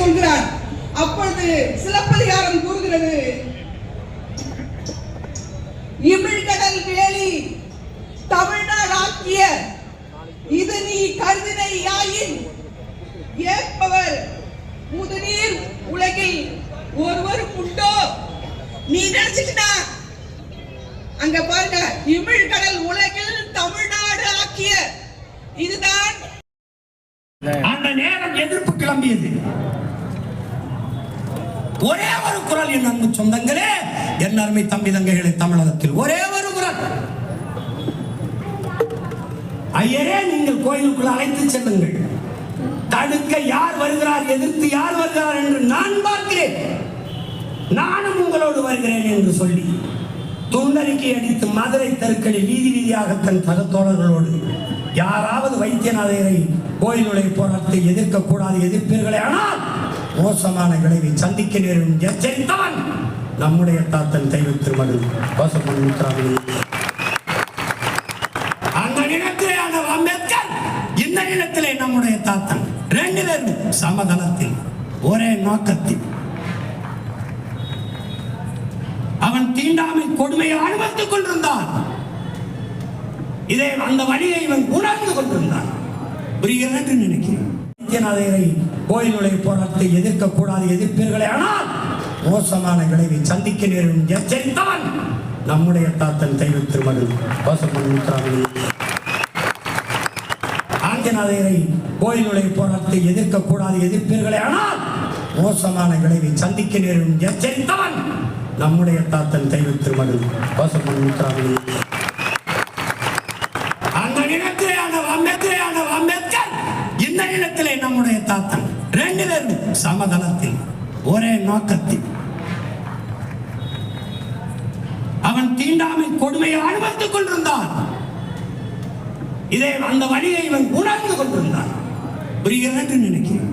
சொல்கிறார். அப்பொழுது சிலப்பதிகாரம் கூறுகிறது, இமிழ்கடல் வேலி தமிழ்நாடாக்கிய இது நீ கருதினை யாயின் ஏற்பவர் முதுநீர் உலகில் ஒருவரும் உண்டோ. நீ நினைச்சிட்டா அங்க பாருங்க, இமிழ்கடல் உலகில் தமிழ்நாடு ஆக்கிய இதுதான். அந்த நேரம் எதிர்ப்பு கிளம்பியது. ஒரே ஒரு குரல், என் அன்பு சொந்தங்களே, என் அருமை தம்பி தங்கைகளை, தமிழகத்தில் ஒரே ஒரு குரல், ஐயரே நீங்கள் கோயிலுக்குள் அழைத்து செல்லுங்கள், தடுக்க யார் வருகிறார், எதிர்த்து யார் வருகிறார் என்று நான் பார்க்கிறேன், நானும் உங்களோடு வருகிறேன் என்று சொல்லி துண்டறிக்கை அடித்து மதுரை தெருக்களில் வீதி வீதியாக தன் சகத்தோழர்களோடு யாராவது வைத்தியநாதரை கோயிலுடைய போராட்டத்தை எதிர்க்க கூடாது, எதிர்ப்பீர்களே ஆனால் மோசமான விளைவை சந்திக்க நேரும் எச்சரித்தவன் நம்முடைய தாத்தன் தெய்வ திருமணி கோசமன் முத்துராமலிங்க. அந்த நிலத்திலே அம்பேத்கர், இந்த நிலத்திலே நம்முடைய தாத்தன், ரெண்டு பேரும் சமதளத்தில் ஒரே நோக்கத்தில். அவன் தீண்டாமை கொடுமையை அனுபவித்துக் கொண்டிருந்தான். இதை அந்த வழியை இவன் உணர்ந்து கொண்டிருந்தான். புரிகிறது என்று நினைக்கிறேன். வைத்தியநாதரை கோயிலுடைய போராட்டத்தை எதிர்க்க கூடாது, எதிர்ப்பீர்களே ஆனால் மோசமான விளைவை சந்திக்க நேரும் எச்சரித்தவன் நம்முடைய தாத்தன் தெய்வ திருமணி கோசமன் முத்துராமலிங்க. ஆஞ்சநாதரை கோயிலுடைய போராட்டத்தை எதிர்க்க கூடாது, எதிர்ப்பீர்களே ஆனால் மோசமான விளைவை சந்திக்க நேரும் எச்சரித்தவன் நம்முடைய தாத்தன் தெய்வ திருமணி கோசமன் முத்துராமலிங்க. அந்த நிலத்திலே அம்பேத்கர், இந்த நிலத்திலே நம்முடைய தாத்தன், ரெண்டு பேரும் சமதளத்தில் ஒரே நோக்கத்தில். அவன் தீண்டாமை கொடுமையை அனுபவித்துக் கொண்டிருந்தான். இதை அந்த வழியை இவன் உணர்ந்து கொண்டிருந்தான். புரிகிறது என்று நினைக்கிறேன்.